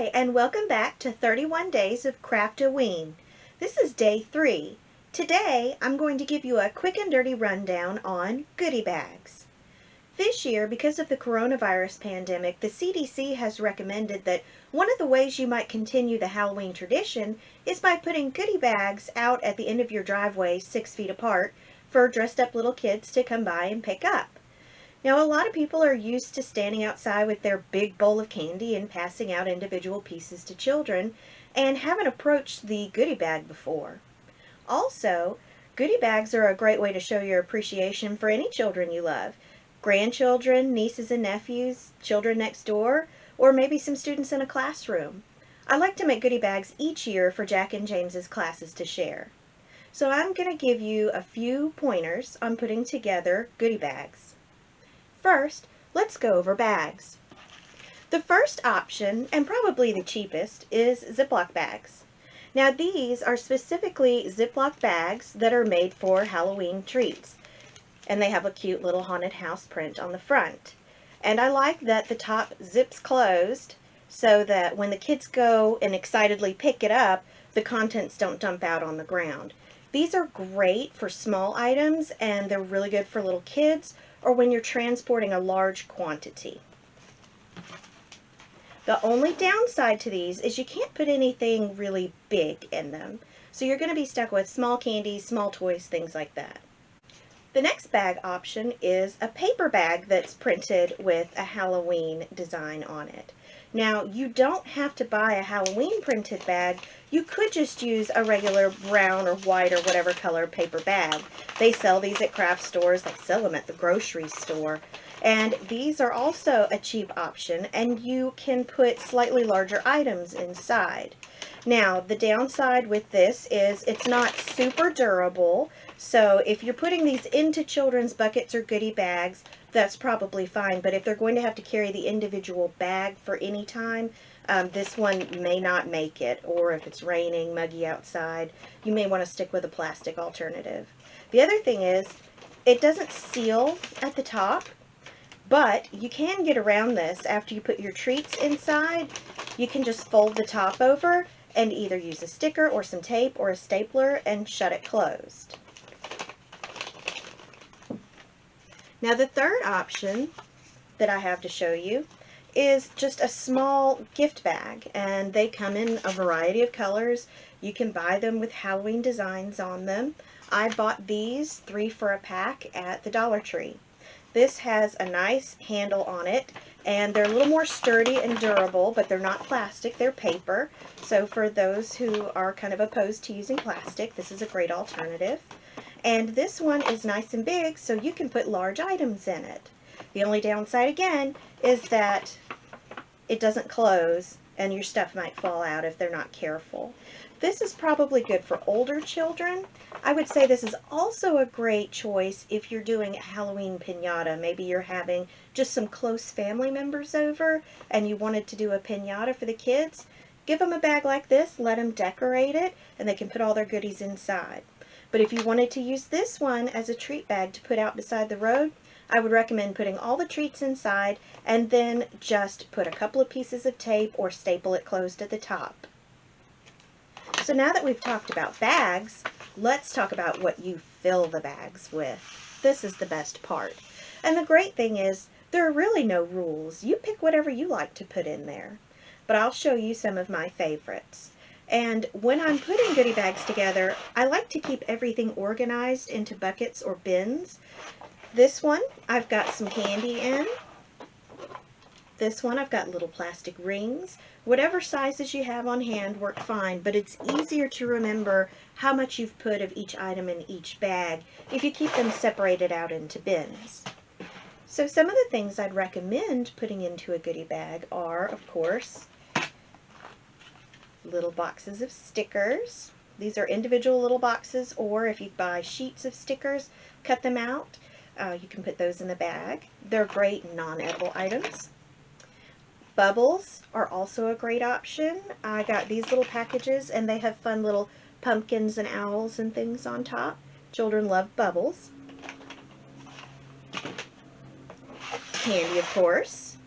Hi, and welcome back to 31 Days of Craft a Ween. This is day 3. Today, I'm going to give you a quick and dirty rundown on goodie bags. This year, because of the coronavirus pandemic, the CDC has recommended that one of the ways you might continue the Halloween tradition is by putting goodie bags out at the end of your driveway 6 feet apart for dressed up little kids to come by and pick up. Now, a lot of people are used to standing outside with their big bowl of candy and passing out individual pieces to children and haven't approached the goodie bag before. Also, goodie bags are a great way to show your appreciation for any children you love. Grandchildren, nieces and nephews, children next door, or maybe some students in a classroom. I like to make goodie bags each year for Jack and James's classes to share. So I'm going to give you a few pointers on putting together goodie bags. First, let's go over bags. The first option, and probably the cheapest, is Ziploc bags. Now these are specifically Ziploc bags that are made for Halloween treats. And they have a cute little haunted house print on the front. And I like that the top zips closed so that when the kids go and excitedly pick it up, the contents don't dump out on the ground. These are great for small items, and they're really good for little kids or when you're transporting a large quantity. The only downside to these is you can't put anything really big in them. So you're going to be stuck with small candies, small toys, things like that. The next bag option is a paper bag that's printed with a Halloween design on it. Now, you don't have to buy a Halloween printed bag. You could just use a regular brown or white or whatever color paper bag. They sell these at craft stores. They sell them at the grocery store. And these are also a cheap option, and you can put slightly larger items inside. Now, the downside with this is it's not super durable, so if you're putting these into children's buckets or goodie bags, that's probably fine, but if they're going to have to carry the individual bag for any time, this one may not make it, or if it's raining, muggy outside, you may want to stick with a plastic alternative. The other thing is, it doesn't seal at the top, but you can get around this after you put your treats inside. You can just fold the top over and either use a sticker or some tape or a stapler and shut it closed. Now the third option that I have to show you is just a small gift bag, and they come in a variety of colors. You can buy them with Halloween designs on them. I bought these 3 for a pack at the Dollar Tree. This has a nice handle on it, and they're a little more sturdy and durable, but they're not plastic, they're paper. So for those who are kind of opposed to using plastic, this is a great alternative. And this one is nice and big, so you can put large items in it. The only downside, again, is that it doesn't close, and your stuff might fall out if they're not careful. This is probably good for older children. I would say this is also a great choice if you're doing a Halloween piñata. Maybe you're having just some close family members over and you wanted to do a piñata for the kids. Give them a bag like this, let them decorate it, and they can put all their goodies inside. But if you wanted to use this one as a treat bag to put out beside the road, I would recommend putting all the treats inside and then just put a couple of pieces of tape or staple it closed at the top. So now that we've talked about bags, let's talk about what you fill the bags with. This is the best part. And the great thing is, there are really no rules. You pick whatever you like to put in there. But I'll show you some of my favorites. And when I'm putting goodie bags together, I like to keep everything organized into buckets or bins. This one, I've got some candy in. This one, I've got little plastic rings. Whatever sizes you have on hand work fine, but it's easier to remember how much you've put of each item in each bag if you keep them separated out into bins. So some of the things I'd recommend putting into a goodie bag are, of course, little boxes of stickers. These are individual little boxes, or if you buy sheets of stickers, cut them out. You can put those in the bag. They're great non-edible items. Bubbles are also a great option. I got these little packages, and they have fun little pumpkins and owls and things on top. Children love bubbles. Candy, of course.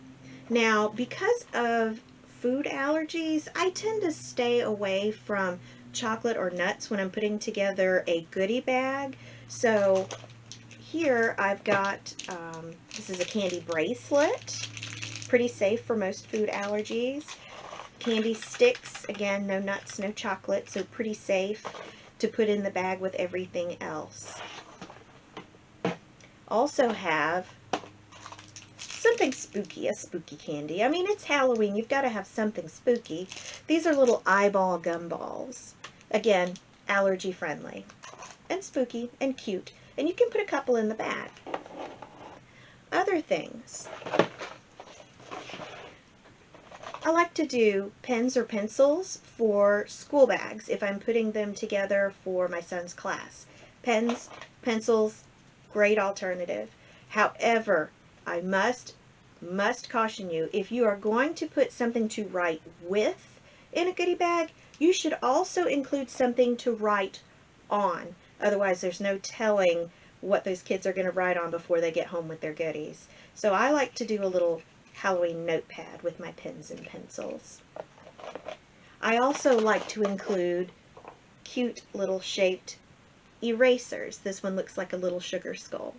Now, because of food allergies, I tend to stay away from chocolate or nuts when I'm putting together a goodie bag. So here I've got, this is a candy bracelet, pretty safe for most food allergies. Candy sticks, again, no nuts, no chocolate, so pretty safe to put in the bag with everything else. Also have something spooky, a spooky candy. I mean, it's Halloween. You've got to have something spooky. These are little eyeball gumballs. Again, allergy friendly and spooky and cute. And you can put a couple in the bag. Other things. I like to do pens or pencils for school bags if I'm putting them together for my son's class. Pens, pencils, great alternative. However, I must caution you, if you are going to put something to write with in a goodie bag, you should also include something to write on. Otherwise, there's no telling what those kids are going to write on before they get home with their goodies. So I like to do a little Halloween notepad with my pens and pencils. I also like to include cute little shaped erasers. This one looks like a little sugar skull.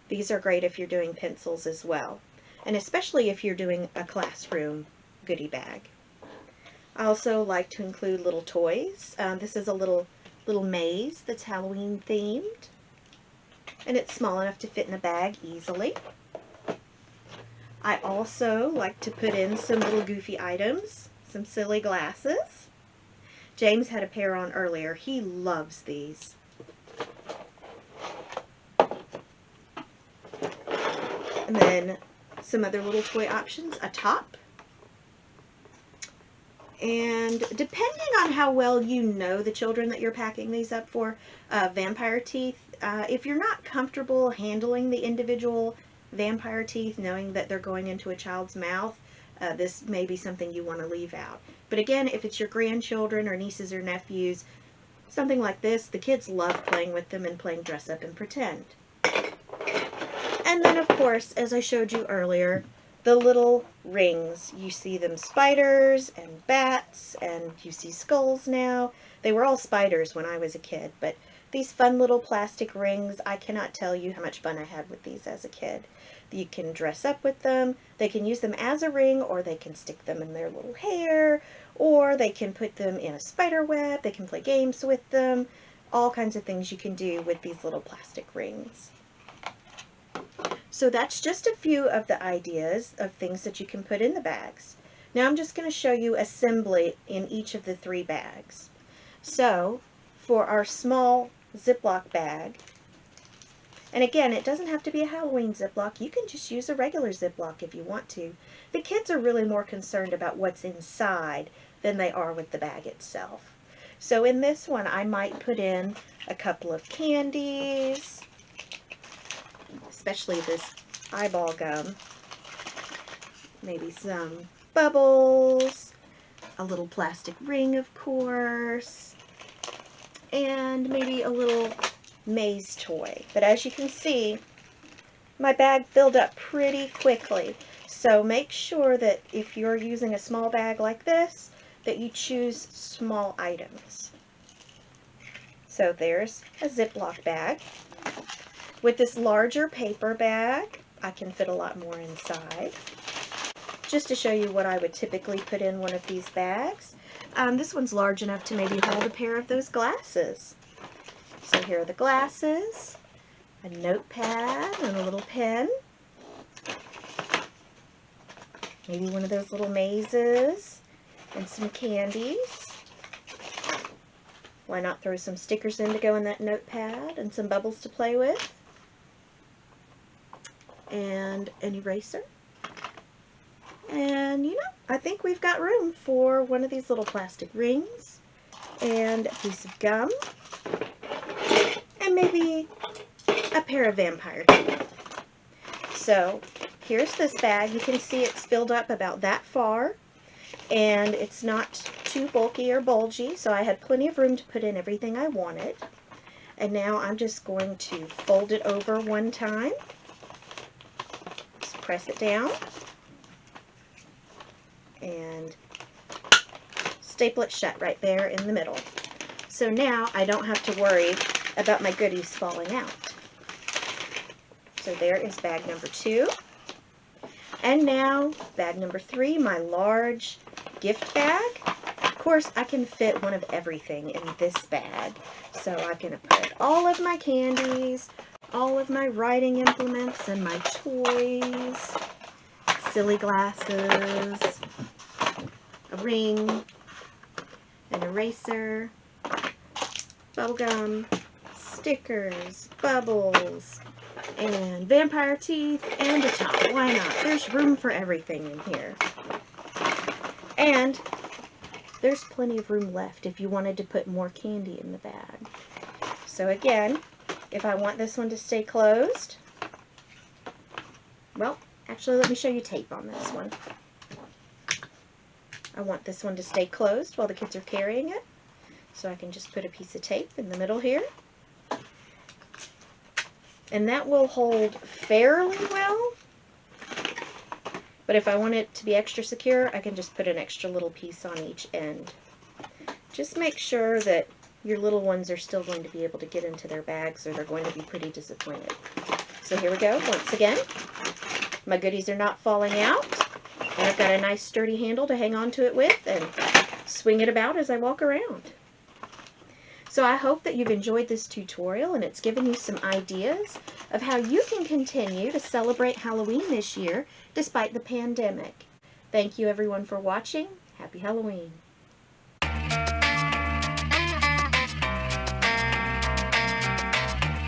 These are great if you're doing pencils as well, and especially if you're doing a classroom goodie bag. I also like to include little toys. This is a little maze that's Halloween themed, and it's small enough to fit in a bag easily. I also like to put in some little goofy items, some silly glasses. James had a pair on earlier. He loves these. And then some other little toy options, a top. And depending on how well you know the children that you're packing these up for, vampire teeth, if you're not comfortable handling the individual vampire teeth, knowing that they're going into a child's mouth, this may be something you want to leave out. But again, if it's your grandchildren or nieces or nephews, something like this, the kids love playing with them and playing dress up and pretend. And then, of course, as I showed you earlier, the little rings. You see them spiders and bats, and you see skulls now. They were all spiders when I was a kid, but these fun little plastic rings, I cannot tell you how much fun I had with these as a kid. You can dress up with them. They can use them as a ring, or they can stick them in their little hair, or they can put them in a spider web. They can play games with them. All kinds of things you can do with these little plastic rings. So that's just a few of the ideas of things that you can put in the bags. Now I'm just going to show you assembly in each of the 3 bags. So for our small Ziploc bag, and again, it doesn't have to be a Halloween Ziploc. You can just use a regular Ziploc if you want to. The kids are really more concerned about what's inside than they are with the bag itself. So in this one, I might put in a couple of candies, especially this eyeball gum, maybe some bubbles, a little plastic ring, of course, and maybe a little maze toy. But as you can see, my bag filled up pretty quickly. So make sure that if you're using a small bag like this, that you choose small items. So there's a Ziploc bag. With this larger paper bag, I can fit a lot more inside. Just to show you what I would typically put in one of these bags, this one's large enough to maybe hold a pair of those glasses. So here are the glasses, a notepad, and a little pen. Maybe one of those little mazes, and some candies. Why not throw some stickers in to go in that notepad, and some bubbles to play with, and an eraser. And you know, I think we've got room for one of these little plastic rings, and a piece of gum, and maybe a pair of vampire teeth. So here's this bag. You can see it's filled up about that far, and it's not too bulky or bulgy, so I had plenty of room to put in everything I wanted. And now I'm just going to fold it over one time. Just press it down. And staple it shut right there in the middle. So now I don't have to worry about my goodies falling out. So there is bag number 2. And now bag number 3, my large gift bag. Of course, I can fit one of everything in this bag. So I can put all of my candies, all of my writing implements, and my toys, silly glasses, a ring, an eraser, bubblegum, stickers, bubbles, and vampire teeth, and a top. Why not? There's room for everything in here. And there's plenty of room left if you wanted to put more candy in the bag. So again, if I want this one to stay closed, well, actually let me show you tape on this one. I want this one to stay closed while the kids are carrying it. So I can just put a piece of tape in the middle here. And that will hold fairly well. But if I want it to be extra secure, I can just put an extra little piece on each end. Just make sure that your little ones are still going to be able to get into their bags or they're going to be pretty disappointed. So here we go. Once again, my goodies are not falling out. And I've got a nice sturdy handle to hang on to it with and swing it about as I walk around. So I hope that you've enjoyed this tutorial and it's given you some ideas of how you can continue to celebrate Halloween this year despite the pandemic. Thank you everyone for watching. Happy Halloween.